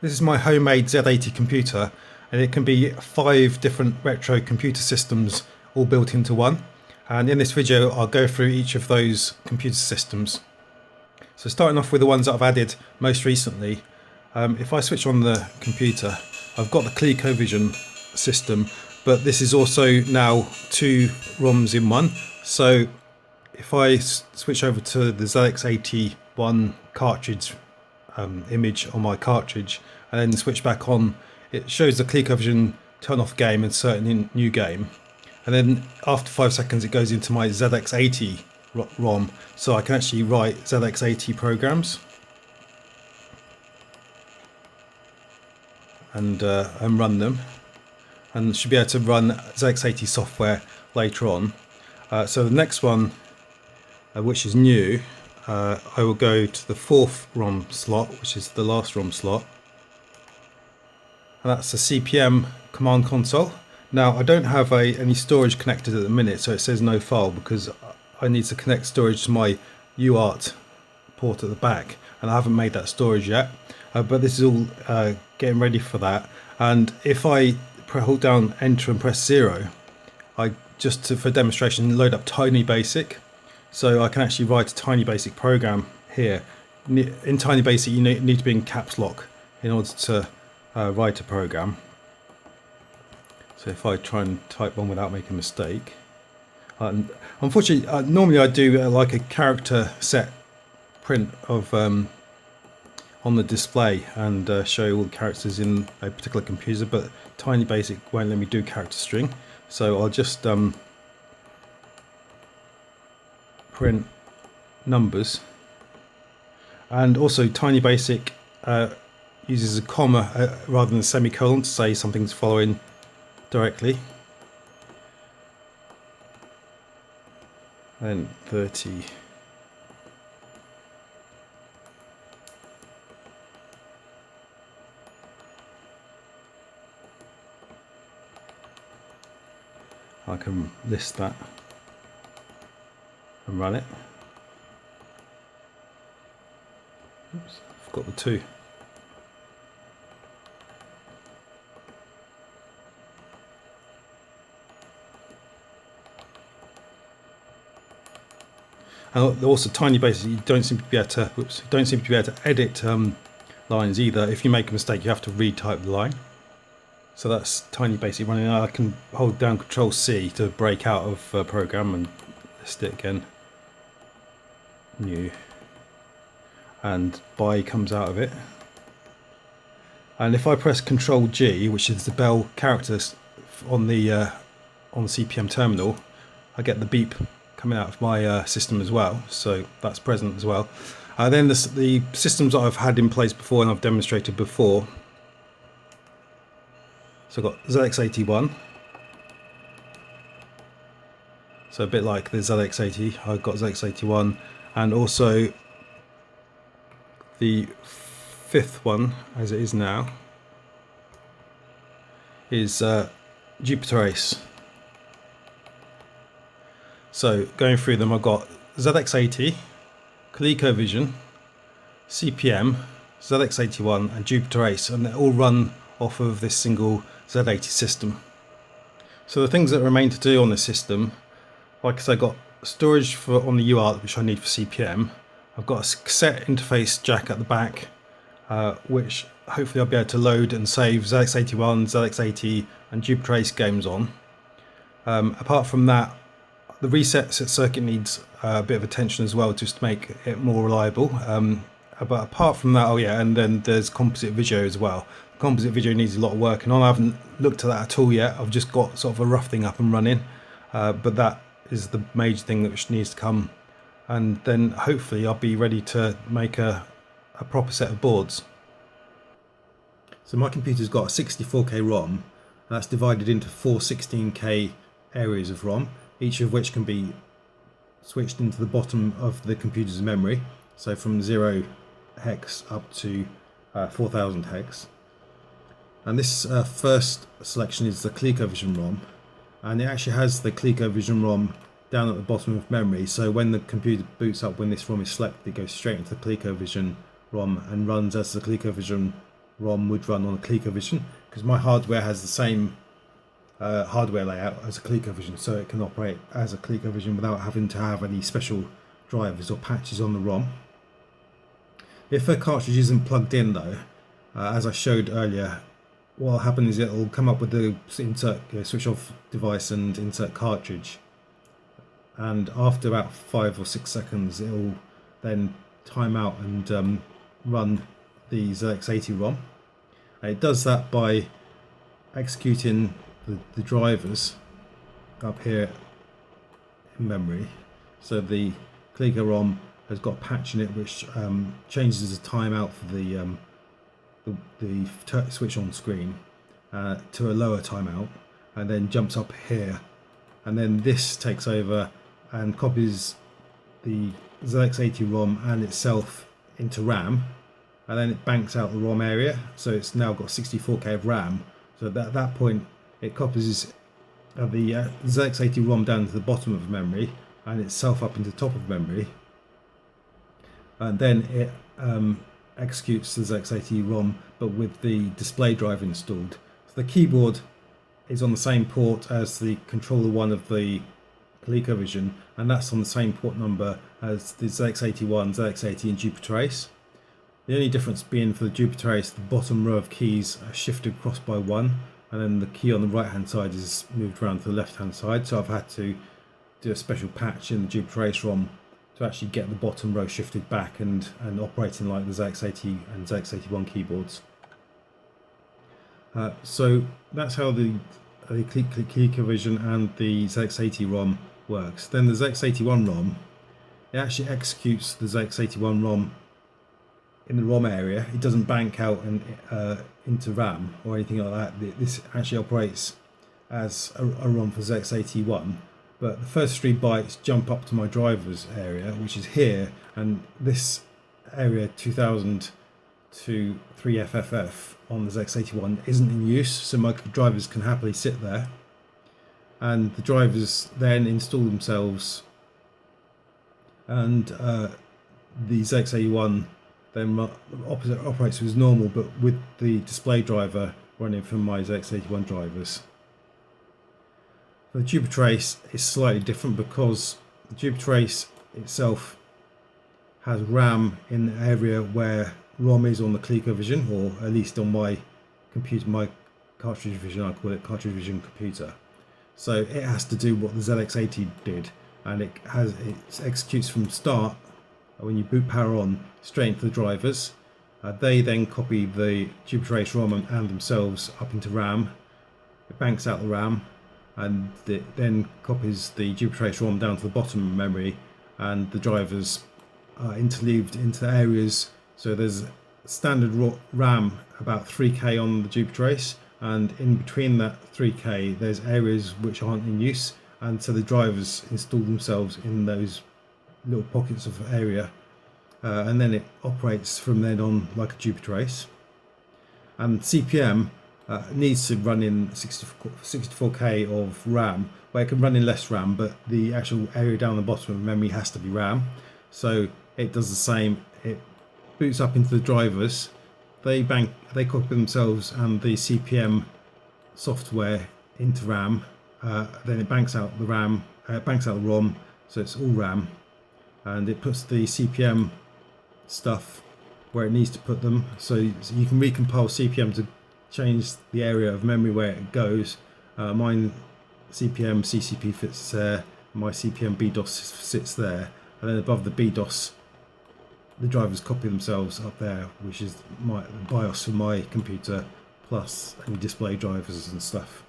This is my homemade Z80 computer, and it can be 5 different retro computer systems all built into one. And in this video I'll go through each of those computer systems. So starting off with the ones that I've added most recently, if I switch on the computer, I've got the ColecoVision system, but this is also now 2 ROMs in one. So if I switch over to the ZX80 cartridge image on my cartridge and then switch back on, it shows the ColecoVision turn off game, insert in new game, and then after 5 seconds it goes into my ZX80 ROM, so I can actually write ZX80 programs and run them, and should be able to run ZX80 software later on. So the next one, which is new, I will go to the 4th ROM slot, which is the last ROM slot, and that's the CPM command console. Now I don't have any storage connected at the minute, so it says no file because I need to connect storage to my UART port at the back, and I haven't made that storage yet, but this is all getting ready for that. And if I hold down enter and press 0, I just for demonstration load up Tiny Basic, so I can actually write a Tiny Basic program here. In Tiny Basic you need to be in caps lock in order to write a program. So if I try and type one without making a mistake, unfortunately normally I do like a character set print of on the display and show all the characters in a particular computer, but Tiny Basic won't let me do character string, so I'll just print numbers. And also Tiny Basic uses a comma rather than a semicolon to say something's following directly. And 30. I can list that and run it. Oops, I've got the 2. And also Tiny Basic, you don't seem to be able to edit lines either. If you make a mistake you have to retype the line. So that's Tiny Basic running. I can hold down Control C to break out of a program and list it again. New. And by comes out of it. And if I press Control G, which is the bell characters on the CPM terminal, I get the beep coming out of my system as well, so that's present as well. Then the systems that I've had in place before and I've demonstrated before. So I've got ZX81, so a bit like the ZX80, I've got ZX81, and also the 5th one, as it is now, is Jupiter Ace. So going through them, I've got ZX80, ColecoVision, CPM, ZX81 and Jupiter Ace, and they all run off of this single Z80 system. So the things that remain to do on this system, like I said, I've got storage on the UART, which I need for CPM. I've got a cassette interface jack at the back, which hopefully I'll be able to load and save ZX81, ZX80 and Jupiter Ace games on. Apart from that, the reset circuit needs a bit of attention as well, just to make it more reliable. But apart from that, oh yeah, and then there's composite video as well. Composite video needs a lot of work, and I haven't looked at that at all yet. I've just got sort of a rough thing up and running, but that is the major thing which needs to come, and then hopefully I'll be ready to make a proper set of boards. So my computer's got a 64K ROM, and that's divided into 4 16K areas of ROM, each of which can be switched into the bottom of the computer's memory, so from 0 hex up to 4000 hex. And this first selection is the ColecoVision ROM, and it actually has the ColecoVision ROM down at the bottom of memory, so when the computer boots up, when this ROM is selected, it goes straight into the ColecoVision ROM and runs as the ColecoVision ROM would run on a ColecoVision, because my hardware has the same hardware layout as a ColecoVision, so it can operate as a ColecoVision without having to have any special drivers or patches on the ROM. If a cartridge isn't plugged in though, as I showed earlier, what will happen is it will come up with the insert switch off device and insert cartridge, and after about 5 or 6 seconds it will then time out and run the ZX80 ROM. And it does that by executing the drivers up here in memory. So the Coleco ROM has got a patch in it which changes the timeout for the switch on screen to a lower timeout, and then jumps up here, and then this takes over and copies the ZX80 ROM and itself into RAM, and then it banks out the ROM area, so it's now got 64k of RAM. So at that point it copies the ZX80 ROM down to the bottom of memory and itself up into the top of memory, and then it executes the ZX80 ROM but with the display driver installed. So the keyboard is on the same port as the controller one of the ColecoVision, and that's on the same port number as the ZX81, ZX80 and Jupiter Ace. The only difference being for the Jupiter Ace, the bottom row of keys are shifted across by one, and then the key on the right hand side is moved around to the left hand side, so I've had to do a special patch in the Jupiter Ace ROM to actually get the bottom row shifted back and operating like the ZX80 and ZX81 keyboards. So that's how the ColecoVision and the ZX80 ROM works. Then the ZX81 ROM, it actually executes the ZX81 ROM in the ROM area. It doesn't bank out and into RAM or anything like that. This actually operates as a ROM for ZX81, but the first 3 bytes jump up to my drivers area, which is here, and this area 2000 to 3FFF on the ZX81 isn't in use, so my drivers can happily sit there, and the drivers then install themselves, and the ZX81 then operates as normal, but with the display driver running from my ZX81 drivers. The Jupiter Ace is slightly different because the Jupiter Ace itself has RAM in the area where ROM is on the ColecoVision, or at least on my computer, my cartridge vision, I call it cartridge vision computer. So it has to do what the ZX80 did, and it executes from start when you boot power on straight into the drivers. They then copy the Jupiter Ace ROM and themselves up into RAM. It banks out the RAM, and it then copies the Jupiter Ace ROM down to the bottom of memory, and the drivers are interleaved into areas. So there's standard RAM about 3k on the Jupiter Ace, and in between that 3k there's areas which aren't in use, and so the drivers install themselves in those little pockets of area, and then it operates from then on like a Jupiter Ace. And CPM needs to run in 64k of RAM, where it can run in less RAM, but the actual area down the bottom of memory has to be RAM. So it does the same. It boots up into the drivers, they copy themselves and the CPM software into RAM, then it banks out the RAM, banks out the ROM, so it's all RAM, and it puts the CPM stuff where it needs to put them. So you can recompile CPM to change the area of memory where it goes. Mine CPM CCP fits there, my CPM BDOS sits there, and then above the BDOS the drivers copy themselves up there, which is the BIOS for my computer, plus any display drivers and stuff.